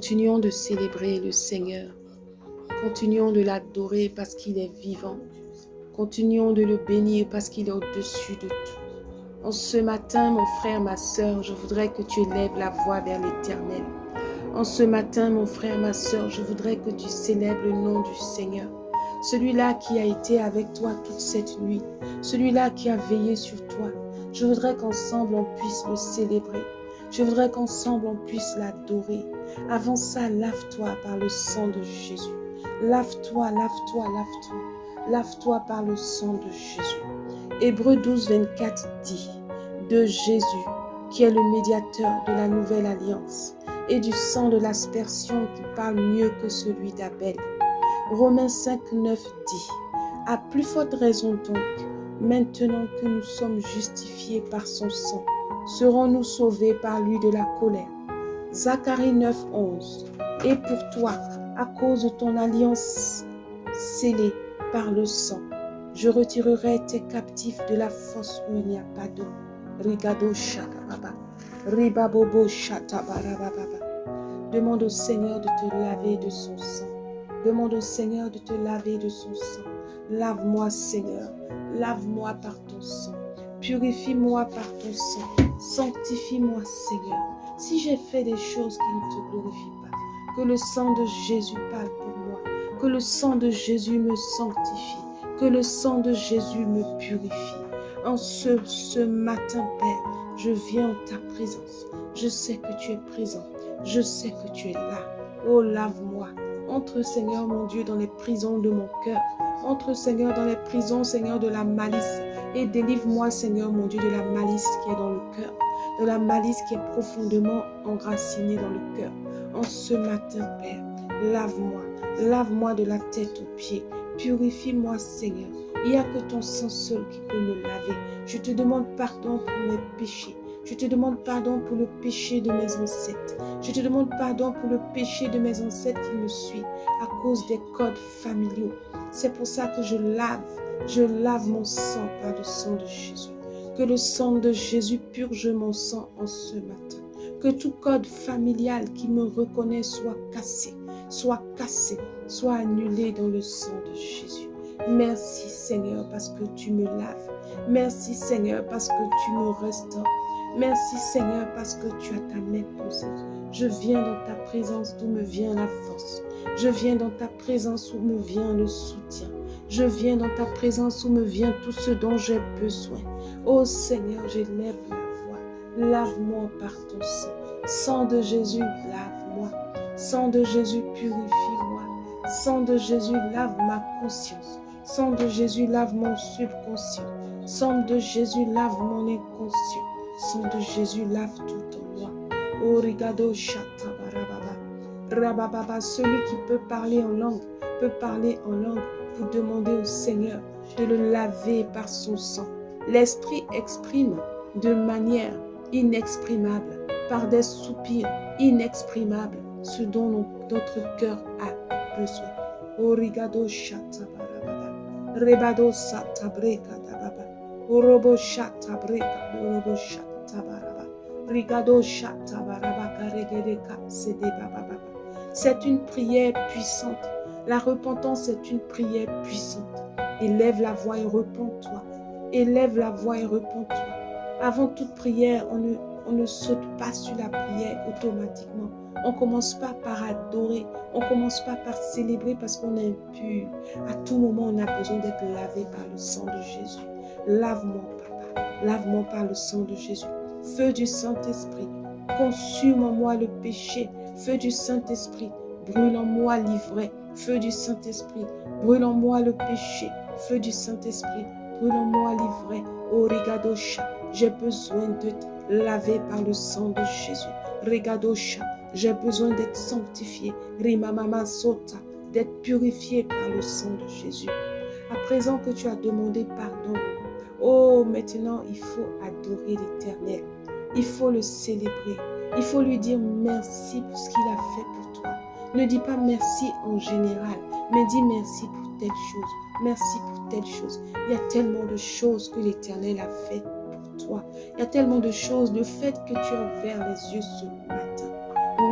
Continuons de célébrer le Seigneur. Continuons de l'adorer parce qu'il est vivant. Continuons de le bénir parce qu'il est au-dessus de tout. En ce matin, mon frère, ma sœur, je voudrais que tu élèves la voix vers l'Éternel. En ce matin, mon frère, ma sœur, je voudrais que tu célèbres le nom du Seigneur. Celui-là qui a été avec toi toute cette nuit. Celui-là qui a veillé sur toi. Je voudrais qu'ensemble on puisse le célébrer. Je voudrais qu'ensemble on puisse l'adorer. Avant ça, lave-toi par le sang de Jésus. Lave-toi, lave-toi, lave-toi. Lave-toi par le sang de Jésus. Hébreux 12, 24 dit de Jésus, qui est le médiateur de la nouvelle alliance, et du sang de l'aspersion qui parle mieux que celui d'Abel. Romains 5, 9 dit, à plus forte raison donc, maintenant que nous sommes justifiés par son sang, serons-nous sauvés par lui de la colère. Zacharie 9, 11, et pour toi, à cause de ton alliance scellée par le sang, je retirerai tes captifs de la fosse où il n'y a pas d'eau. Rigado shakaraba, ribabobo shatabarababa. Demande au Seigneur de te laver de son sang. Demande au Seigneur de te laver de son sang. Lave-moi, Seigneur. Lave-moi par ton sang. Purifie-moi par ton sang. Sanctifie-moi, Seigneur. Si j'ai fait des choses qui ne te glorifient pas, que le sang de Jésus parle pour moi. Que le sang de Jésus me sanctifie. Que le sang de Jésus me purifie. En ce matin, Père, je viens en ta présence. Je sais que tu es présent. Je sais que tu es là. Oh, lave-moi. Entre, Seigneur mon Dieu, dans les prisons de mon cœur. Entre, Seigneur, dans les prisons, Seigneur, de la malice. Et délivre-moi, Seigneur mon Dieu, de la malice qui est dans le cœur. De la malice qui est profondément enracinée dans le cœur. En ce matin, Père, lave-moi. Lave-moi de la tête aux pieds. Purifie-moi, Seigneur. Il n'y a que ton sang seul qui peut me laver. Je te demande pardon pour mes péchés. Je te demande pardon pour le péché de mes ancêtres. Je te demande pardon pour le péché de mes ancêtres qui me suit à cause des codes familiaux. C'est pour ça que je lave mon sang par le sang de Jésus. Que le sang de Jésus purge mon sang en ce matin. Que tout code familial qui me reconnaît soit cassé, soit annulé dans le sang de Jésus. Merci Seigneur parce que tu me laves. Merci Seigneur parce que tu me restaures. Merci Seigneur parce que tu as ta main posée. Je viens dans ta présence d'où me vient la force. Je viens dans ta présence où me vient le soutien. Je viens dans ta présence où me vient tout ce dont j'ai besoin. Oh Seigneur, j'élève la voix. Lave-moi par ton sang. Sang de Jésus, lave-moi. Sang de Jésus, purifie-moi. Sang de Jésus, lave ma conscience. Sang de Jésus, lave mon subconscient. Sang de Jésus, lave mon inconscient. Sang de Jésus, lave tout en moi. Oh, rigado shata barababa. Rabababa, celui qui peut parler en langue, pour demander au Seigneur de le laver par son sang. L'Esprit exprime de manière inexprimable, par des soupirs inexprimables, ce dont notre cœur a besoin. Oh, rigado shata barababa. Rebado sata breka dababa. Orobo shata breka, orobo shata. C'est une prière puissante. La repentance est une prière puissante. Élève la voix et repens-toi. Élève la voix et repens-toi. Avant toute prière, on ne saute pas sur la prière automatiquement. On ne commence pas par adorer. On ne commence pas par célébrer parce qu'on est impur. À tout moment, on a besoin d'être lavé par le sang de Jésus. Lave-moi, Papa. Lave-moi par le sang de Jésus. Feu du Saint-Esprit, consume en moi le péché. Feu du Saint-Esprit, brûle en moi l'ivraie. Feu du Saint-Esprit, brûle en moi le péché. Feu du Saint-Esprit, brûle en moi l'ivraie. Oh, Rigadosha, j'ai besoin d'être lavé par le sang de Jésus. Rigadosha, j'ai besoin d'être sanctifié. Rimamama Sota, d'être purifié par le sang de Jésus. À présent que tu as demandé pardon, oh, maintenant, il faut adorer l'Éternel. Il faut le célébrer. Il faut lui dire merci pour ce qu'il a fait pour toi. Ne dis pas merci en général, mais dis merci pour telle chose. Merci pour telle chose. Il y a tellement de choses que l'Éternel a fait pour toi. Il y a tellement de choses. Le fait que tu as ouvert les yeux ce matin,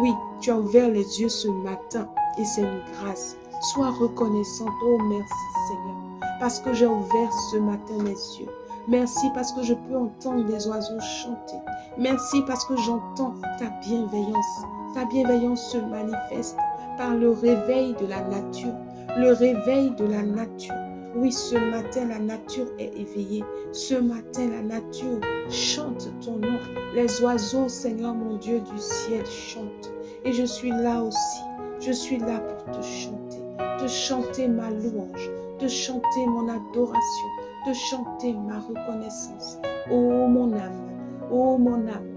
Oui, tu as ouvert les yeux ce matin et c'est une grâce. Sois reconnaissante. Oh, merci Seigneur, parce que j'ai ouvert ce matin mes yeux. Merci parce que je peux entendre les oiseaux chanter. Merci parce que j'entends ta bienveillance. Ta bienveillance se manifeste par le réveil de la nature. Le réveil de la nature. Oui, ce matin, la nature est éveillée. Ce matin, la nature chante ton nom. Les oiseaux, Seigneur mon Dieu, du ciel chantent. Et je suis là aussi. Je suis là pour te chanter ma louange, te chanter mon adoration, te chanter ma reconnaissance. Oh mon âme,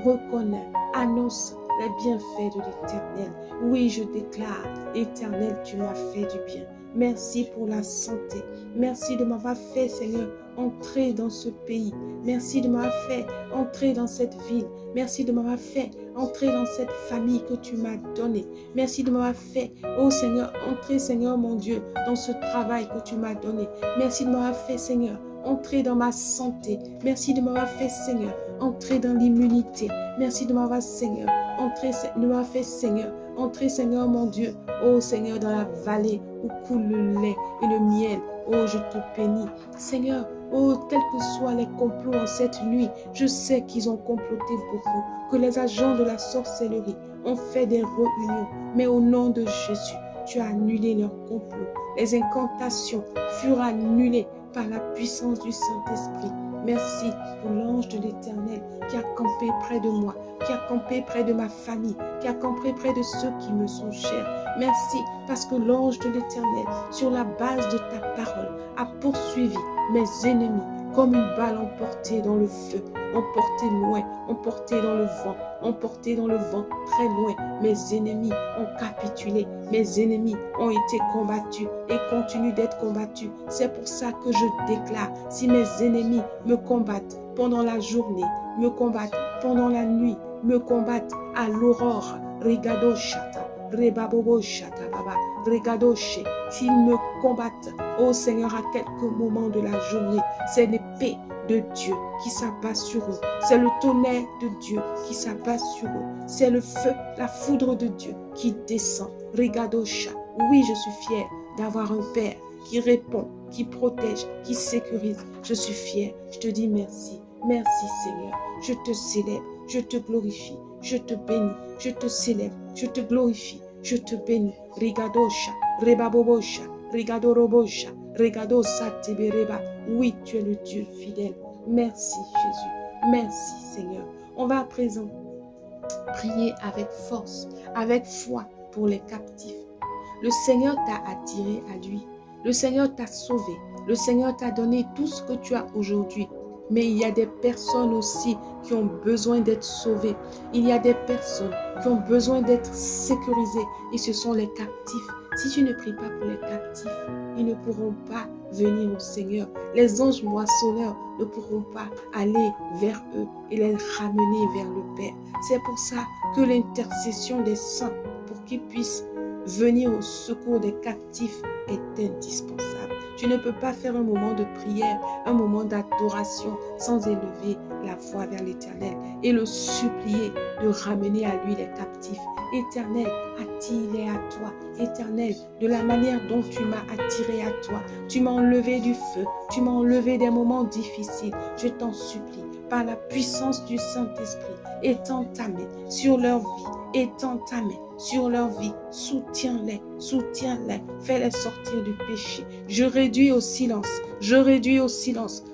reconnais, annonce les bienfaits de l'Éternel. Oui, je déclare, Éternel, tu m'as fait du bien. Merci pour la santé. Merci de m'avoir fait, Seigneur, entrer dans ce pays. Merci de m'avoir fait entrer dans cette ville. Merci de m'avoir fait entrer dans cette famille que tu m'as donnée. Merci de m'avoir fait, oh Seigneur, entrer, Seigneur mon Dieu, dans ce travail que tu m'as donné. Merci de m'avoir fait, Seigneur, entrer dans ma santé. Merci de m'avoir fait, Seigneur, entrer dans l'immunité. Merci de m'avoir, Seigneur, de m'avoir fait, Seigneur, entrer, Seigneur mon Dieu, oh Seigneur, dans la vallée où coule le lait et le miel. Oh, je te bénis. Seigneur, oh, quels que soient les complots en cette nuit, je sais qu'ils ont comploté beaucoup, que les agents de la sorcellerie ont fait des réunions. Mais au nom de Jésus, tu as annulé leurs complots. Les incantations furent annulées par la puissance du Saint-Esprit. Merci pour l'ange de l'Éternel qui a campé près de moi, qui a campé près de ma famille, qui a campé près de ceux qui me sont chers. Merci parce que l'ange de l'Éternel, sur la base de ta parole, a poursuivi mes ennemis comme une balle emportée dans le feu, emportée loin, emportée dans le vent, emportée dans le vent très loin. Mes ennemis ont capitulé, mes ennemis ont été combattus et continuent d'être combattus. C'est pour ça que je déclare, si mes ennemis me combattent pendant la journée, me combattent pendant la nuit, me combattent à l'aurore, Rigado Shata, Rebabobo Shata Baba, Regadoshe, s'ils me combattent, oh Seigneur, à quelques moments de la journée, c'est l'épée de Dieu qui s'abat sur eux. C'est le tonnerre de Dieu qui s'abat sur eux. C'est le feu, la foudre de Dieu qui descend. Regadosha. Oui, je suis fière d'avoir un Père qui répond, qui protège, qui sécurise. Je suis fière. Je te dis merci. Merci Seigneur. Je te célèbre. Je te glorifie. Je te bénis. Je te célèbre. Je te glorifie. Je te bénis. Regadosha. Rebabobosha. Regadorobosha. Regado Satebereba. Oui, tu es le Dieu fidèle. Merci Jésus. Merci Seigneur. On va à présent prier avec force, avec foi pour les captifs. Le Seigneur t'a attiré à lui. Le Seigneur t'a sauvé. Le Seigneur t'a donné tout ce que tu as aujourd'hui. Mais il y a des personnes aussi qui ont besoin d'être sauvées. Il y a des personnes qui ont besoin d'être sécurisées. Et ce sont les captifs. Si tu ne pries pas pour les captifs, ils ne pourront pas venir au Seigneur. Les anges moissonneurs ne pourront pas aller vers eux et les ramener vers le Père. C'est pour ça que l'intercession des saints pour qu'ils puissent venir au secours des captifs est indispensable. Tu ne peux pas faire un moment de prière, un moment d'adoration sans élever la voix vers l'Éternel et le supplier de ramener à lui les captifs. Éternel, attire-les à toi. Éternel, de la manière dont tu m'as attiré à toi, tu m'as enlevé du feu, tu m'as enlevé des moments difficiles. Je t'en supplie, par la puissance du Saint-Esprit, étends ta main sur leur vie, étends ta main sur leur vie, soutiens-les, fais-les sortir du péché. Je réduis au silence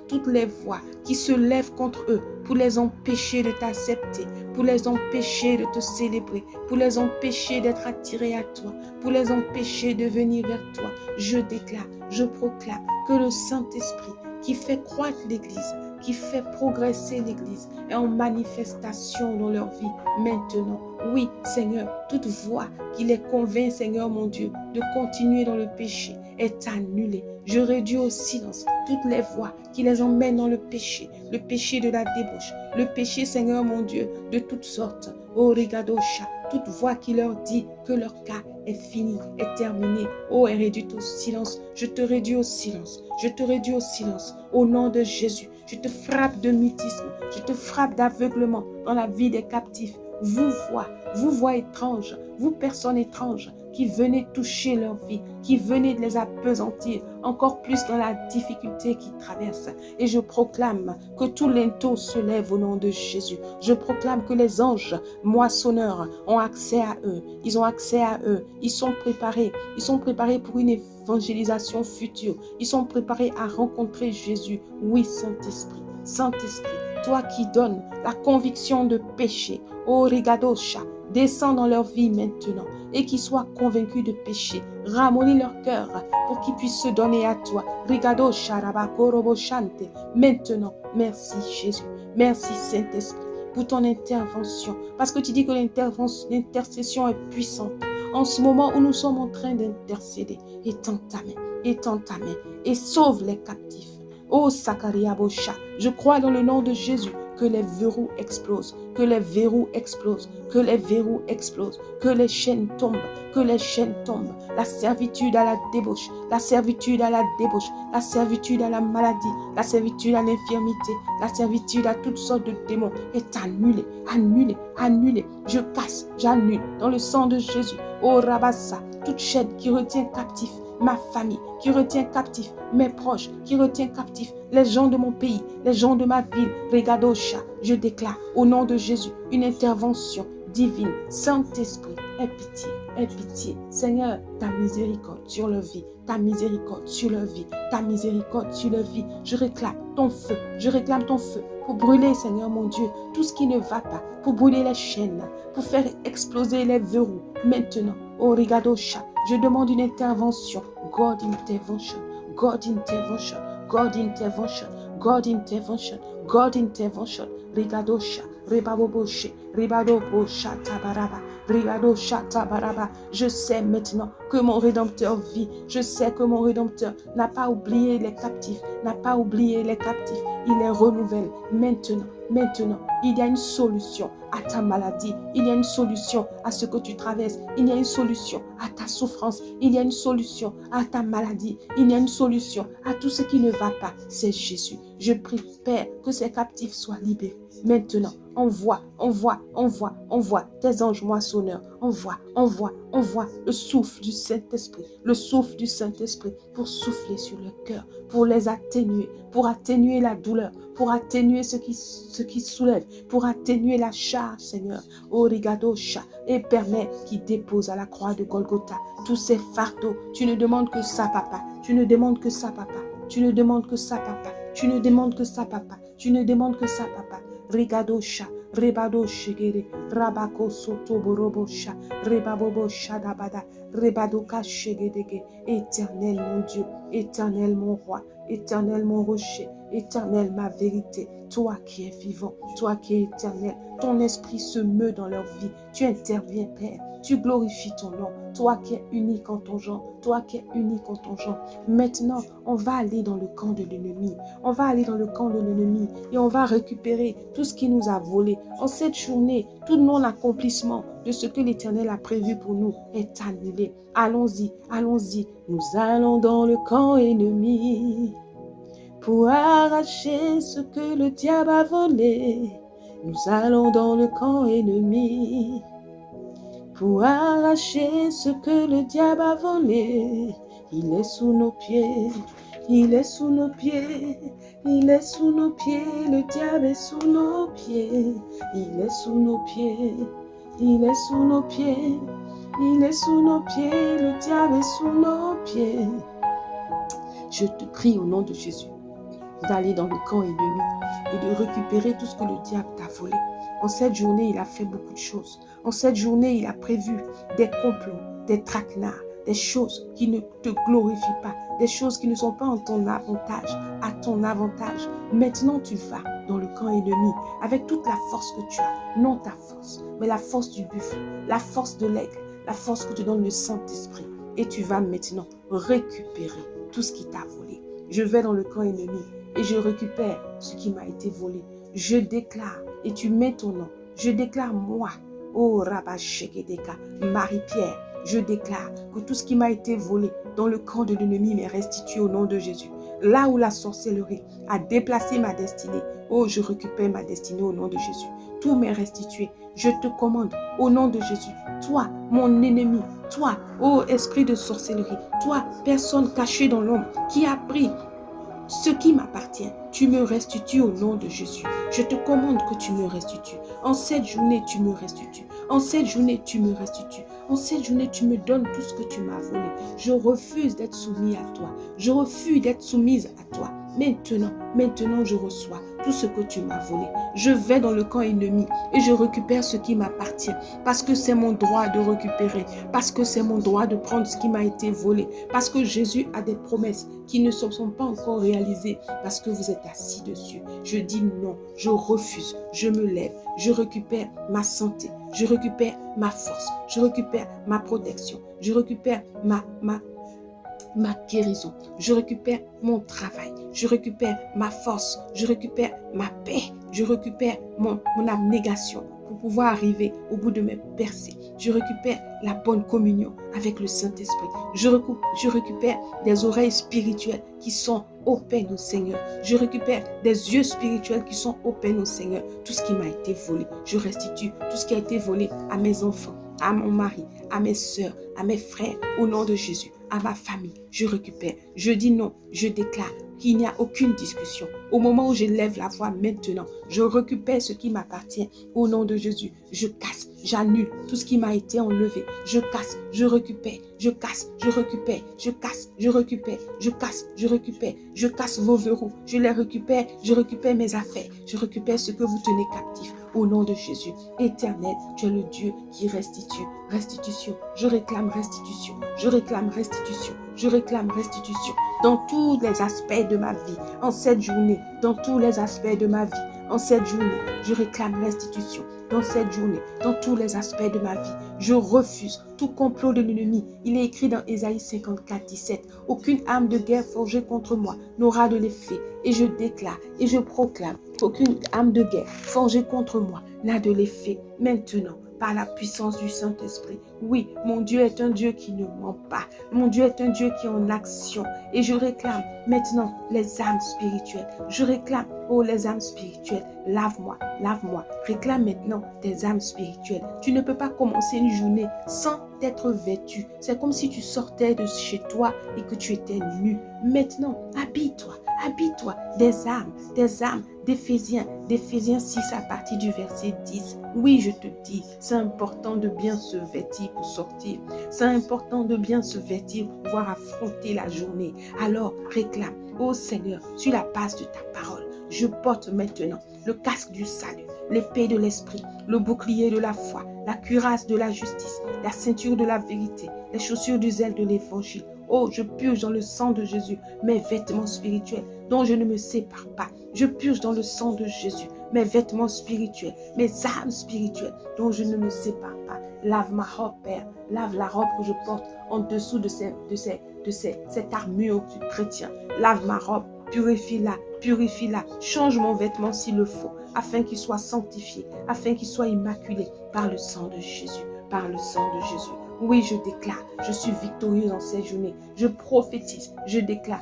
toutes les voix qui se lèvent contre eux pour les empêcher de t'accepter, pour les empêcher de te célébrer, pour les empêcher d'être attirés à toi, pour les empêcher de venir vers toi. Je déclare, je proclame que le Saint-Esprit qui fait croître l'Église, qui fait progresser l'Église est en manifestation dans leur vie maintenant. Oui, Seigneur, toute voix qui les convainc, Seigneur mon Dieu, de continuer dans le péché est annulée. Je réduis au silence toutes les voix qui les emmènent dans le péché de la débauche, le péché, Seigneur mon Dieu, de toutes sortes. Oh, Rigadosha, toute voix qui leur dit que leur cas est fini, est terminé. Oh, est réduite au silence. Je te réduis au silence. Je te réduis au silence. Au nom de Jésus, je te frappe de mutisme. Je te frappe d'aveuglement dans la vie des captifs. Vous, voix vous voix étranges, vous personnes étranges qui venez toucher leur vie, qui venez de les appesantir encore plus dans la difficulté qu'ils traversent. Et je proclame que tout linteau se lève au nom de Jésus. Je proclame que les anges moissonneurs ont accès à eux. Ils ont accès à eux. Ils sont préparés. Ils sont préparés pour une évangélisation future. Ils sont préparés à rencontrer Jésus. Oui, Saint-Esprit. Saint-Esprit, toi qui donnes la conviction de péché, oh Rigadosha, descends dans leur vie maintenant et qu'ils soient convaincus de péché. Ramollis leur cœur pour qu'ils puissent se donner à toi. Rigadosha, Rabakoroboshante. Maintenant, merci Jésus. Merci Saint-Esprit pour ton intervention. Parce que tu dis que l'intercession est puissante. En ce moment où nous sommes en train d'intercéder, étends ta main et sauve les captifs. Oh Sakaria Bosha, je crois dans le nom de Jésus que les verrous explosent, que les verrous explosent, que les verrous explosent, que les chaînes tombent, que les chaînes tombent. La servitude à la débauche, la servitude à la débauche, la servitude à la maladie, la servitude à l'infirmité, la servitude à toutes sortes de démons est annulée, annulée, annulée. Je casse, j'annule dans le sang de Jésus. Oh Rabassa, toute chaîne qui retient captif ma famille, qui retient captif mes proches, qui retient captif les gens de mon pays, les gens de ma ville. Regadosha, je déclare au nom de Jésus une intervention divine. Saint-Esprit, aie pitié, aie pitié. Seigneur, ta miséricorde sur leur vie, ta miséricorde sur leur vie, ta miséricorde sur leur vie. Je réclame ton feu, je réclame ton feu pour brûler, Seigneur mon Dieu, tout ce qui ne va pas, pour brûler les chaînes, pour faire exploser les verrous. Maintenant, oh Regadosha, je demande une intervention. God intervention, God intervention, God intervention, God intervention, God intervention. Regadosha, Rebaboboshe, Rebadobosha tabaraba, Rebadosha tabaraba. Je sais maintenant que mon Rédempteur vit. Je sais que mon Rédempteur n'a pas oublié les captifs, n'a pas oublié les captifs. Il les renouvelle maintenant. Maintenant, il y a une solution à ta maladie. Il y a une solution à ce que tu traverses. Il y a une solution à ta souffrance. Il y a une solution à ta maladie. Il y a une solution à tout ce qui ne va pas. C'est Jésus. Je prie, Père, que ces captifs soient libérés. Maintenant, envoie tes anges moissonneurs. Envoie le souffle du Saint-Esprit. Le souffle du Saint-Esprit pour souffler sur le cœur, pour les atténuer, pour atténuer la douleur, pour atténuer ce qui soulève, pour atténuer la charge, Seigneur. Oh, Rigadosha, et permet qu'ils déposent à la croix de Golgotha tous ces fardeaux. Tu ne demandes que ça, papa. Tu ne demandes que ça, papa. Tu ne demandes que ça, papa. Tu ne demandes que ça, papa. Tu ne demandes que ça, papa. Rigadosha, Rebado Shigere, Rabako Soto Borobosha, Rebabobo Shadabada, Rebadoka Shegedege. Éternel mon Dieu, éternel mon roi, éternel mon rocher, éternel ma vérité, toi qui es vivant, toi qui es éternel, ton esprit se meut dans leur vie, tu interviens Père, tu glorifies ton nom, toi qui es unique en ton genre, toi qui es unique en ton genre. Maintenant, on va aller dans le camp de l'ennemi, on va aller dans le camp de l'ennemi et on va récupérer tout ce qui nous a volé. En cette journée, tout non-accomplissement de ce que l'Éternel a prévu pour nous est annulé. Allons-y, allons-y, nous allons dans le camp ennemi pour arracher ce que le diable a volé. Nous allons dans le camp ennemi pour arracher ce que le diable a volé. Il est sous nos pieds, il est sous nos pieds, il est sous nos pieds, le diable est sous nos pieds, il est sous nos pieds, il est sous nos pieds, il est sous nos pieds, le diable est sous nos pieds. Je te prie au nom de Jésus d'aller dans le camp ennemi et de récupérer tout ce que le diable t'a volé. En cette journée, il a fait beaucoup de choses. En cette journée, il a prévu des complots, des traquenards, des choses qui ne te glorifient pas, des choses qui ne sont pas en ton avantage, à ton avantage. Maintenant, tu vas dans le camp ennemi avec toute la force que tu as. Non ta force, mais la force du buffle, la force de l'aigle, la force que te donne le Saint-Esprit. Et tu vas maintenant récupérer tout ce qui t'a volé. Je vais dans le camp ennemi et je récupère ce qui m'a été volé. Je déclare, et tu mets ton nom, je déclare moi, oh Rabashekedeka, Marie-Pierre, je déclare que tout ce qui m'a été volé dans le camp de l'ennemi m'est restitué au nom de Jésus. Là où la sorcellerie a déplacé ma destinée, oh je récupère ma destinée au nom de Jésus. tout m'est restitué. Je te commande au nom de Jésus, toi, mon ennemi, toi, ô esprit de sorcellerie, toi, personne cachée dans l'ombre, qui a pris ce qui m'appartient, tu me restitues au nom de Jésus. Je te commande que tu me restitues. En cette journée, tu me restitues. En cette journée, tu me restitues. En cette journée, tu me donnes tout ce que tu m'as volé. Je refuse d'être soumis à toi. Je refuse d'être soumise à toi. Maintenant, je reçois tout ce que tu m'as volé. Je vais dans le camp ennemi et je récupère ce qui m'appartient parce que c'est mon droit de récupérer, parce que c'est mon droit de prendre ce qui m'a été volé, parce que Jésus a des promesses qui ne se sont pas encore réalisées, parce que vous êtes assis dessus. Je dis non, je refuse, je me lève, je récupère ma santé, je récupère ma force, je récupère ma protection, je récupère ma guérison, je récupère mon travail, je récupère ma force, je récupère ma paix, je récupère mon abnégation pour pouvoir arriver au bout de mes percées. Je récupère la bonne communion avec le Saint-Esprit. Je récupère des oreilles spirituelles qui sont open au Seigneur. Je récupère des yeux spirituels qui sont open au Seigneur. Tout ce qui m'a été volé, je restitue tout ce qui a été volé à mes enfants, à mon mari, à mes soeurs, à mes frères, au nom de Jésus, à ma famille, je récupère. Je dis non, je déclare qu'il n'y a aucune discussion. Au moment où je lève la voix maintenant, je récupère ce qui m'appartient au nom de Jésus. Je casse, j'annule tout ce qui m'a été enlevé. Je casse, je récupère, je casse, je récupère, je casse, je récupère, je casse, je récupère, je casse vos verrous, je les récupère, je récupère mes affaires, je récupère ce que vous tenez captif. Au nom de Jésus, Éternel, tu es le Dieu qui restitue. Restitution, je réclame restitution, je réclame restitution, je réclame restitution dans tous les aspects de ma vie, en cette journée, dans tous les aspects de ma vie, en cette journée, je réclame restitution. Dans cette journée, dans tous les aspects de ma vie, je refuse tout complot de l'ennemi. Il est écrit dans Ésaïe 54, 17. Aucune arme de guerre forgée contre moi n'aura de l'effet. Et je déclare et je proclame qu'aucune arme de guerre forgée contre moi n'a de l'effet maintenant. Par la puissance du Saint-Esprit. Oui, mon Dieu est un Dieu qui ne ment pas. Mon Dieu est un Dieu qui est en action. Et je réclame maintenant les âmes spirituelles. Je réclame, oh les âmes spirituelles, lave-moi, lave-moi. Réclame maintenant tes âmes spirituelles. Tu ne peux pas commencer une journée sans être vêtu. C'est comme si tu sortais de chez toi et que tu étais nu. Maintenant, habille-toi des âmes d'Éphésiens 6 à partir du verset 10. Oui, je te dis, c'est important de bien se vêtir pour sortir. C'est important de bien se vêtir pour pouvoir affronter la journée. Alors, réclame, ô Seigneur, sur la base de ta parole, je porte maintenant le casque du salut, l'épée de l'esprit, le bouclier de la foi, la cuirasse de la justice, la ceinture de la vérité, les chaussures du zèle de l'évangile. Oh, je purge dans le sang de Jésus mes vêtements spirituels dont je ne me sépare pas. Je purge dans le sang de Jésus mes vêtements spirituels, mes âmes spirituelles dont je ne me sépare pas. Lave ma robe, Père. Lave la robe que je porte en dessous de cette armure du chrétien. Lave ma robe, purifie-la, purifie-la. Change mon vêtement s'il le faut, afin qu'il soit sanctifié, afin qu'il soit immaculé par le sang de Jésus, par le sang de Jésus. Oui, je déclare, je suis victorieuse en cette journée. Je prophétise, je déclare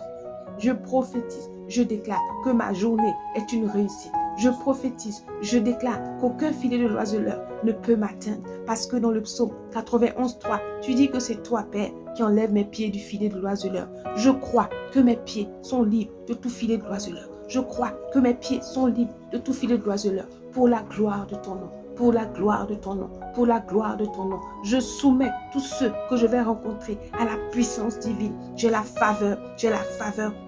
que ma journée est une réussite. Je prophétise, je déclare qu'aucun filet de l'oiseleur ne peut m'atteindre. Parce que dans le psaume 91, 3, tu dis que c'est toi, Père, qui enlève mes pieds du filet de l'oiseleur. Je crois que mes pieds sont libres de tout filet de l'oiseleur. Je crois que mes pieds sont libres de tout filet de l'oiseleur pour la gloire de ton nom. Pour la gloire de ton nom, pour la gloire de ton nom. Je soumets tous ceux que je vais rencontrer à la puissance divine. J'ai la faveur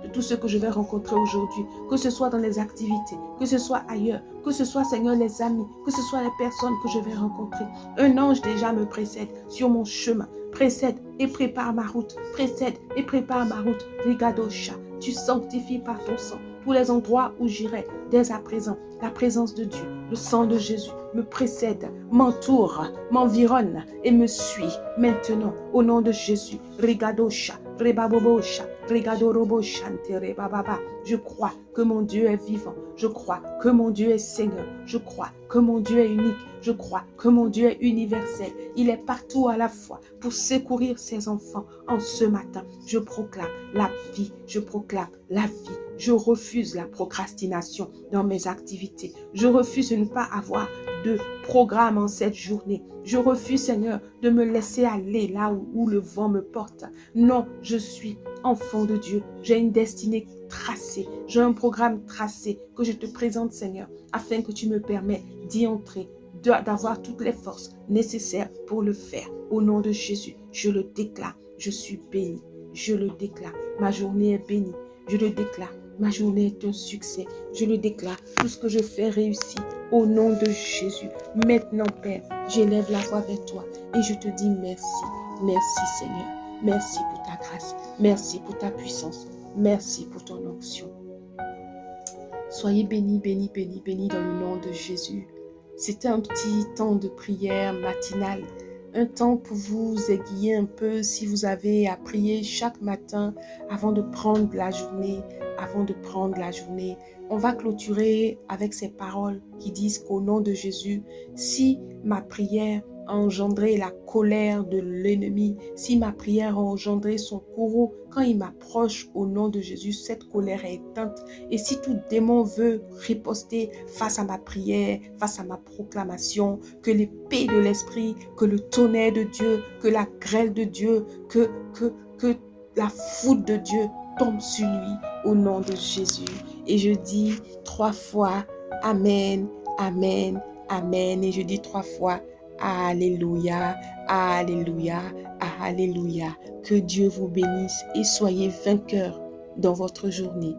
de tous ceux que je vais rencontrer aujourd'hui, que ce soit dans les activités, que ce soit ailleurs, que ce soit, Seigneur, les amis, que ce soit les personnes que je vais rencontrer. Un ange déjà me précède sur mon chemin, précède et prépare ma route, précède et prépare ma route. Rigadosha, tu sanctifies par ton sang tous les endroits où j'irai dès à présent. La présence de Dieu, le sang de Jésus me précède, m'entoure, m'environne et me suit maintenant au nom de Jésus. Rigadosha, rebabobosha, rigadorobosha, rebababa. Je crois que mon Dieu est vivant. Je crois que mon Dieu est Seigneur. Je crois que mon Dieu est unique. Je crois que mon Dieu est universel. Il est partout à la fois pour secourir ses enfants. En ce matin, je proclame la vie. Je proclame la vie. Je refuse la procrastination dans mes activités. Je refuse de ne pas avoir de programme en cette journée. Je refuse, Seigneur, de me laisser aller là où le vent me porte. Non, je suis enfant de Dieu. J'ai une destinée tracée. J'ai un programme tracé que je te présente, Seigneur, afin que tu me permets d'y entrer, d'avoir toutes les forces nécessaires pour le faire. Au nom de Jésus, je le déclare. Je suis béni. Je le déclare. Ma journée est bénie. Je le déclare. Ma journée est un succès. Je le déclare. Tout ce que je fais réussit. Au nom de Jésus. Maintenant, Père, j'élève la voix vers toi et je te dis merci. Merci, Seigneur. Merci pour ta grâce. Merci pour ta puissance. Merci pour ton onction. Soyez bénis, bénis, bénis, bénis dans le nom de Jésus. C'était un petit temps de prière matinale. Un temps pour vous aiguiller un peu si vous avez à prier chaque matin avant de prendre la journée. On va clôturer avec ces paroles qui disent qu'au nom de Jésus, si ma prière a engendré la colère de l'ennemi, si ma prière a engendré son courroux, quand il m'approche au nom de Jésus, cette colère est éteinte. Et si tout démon veut riposter face à ma prière, face à ma proclamation, que l'épée de l'esprit, que le tonnerre de Dieu, que la grêle de Dieu, que la foudre de Dieu tombe sur lui au nom de Jésus. Et je dis 3 fois Amen, Amen, Amen. Et je dis 3 fois Alléluia, Alléluia, Alléluia. Que Dieu vous bénisse et soyez vainqueurs dans votre journée.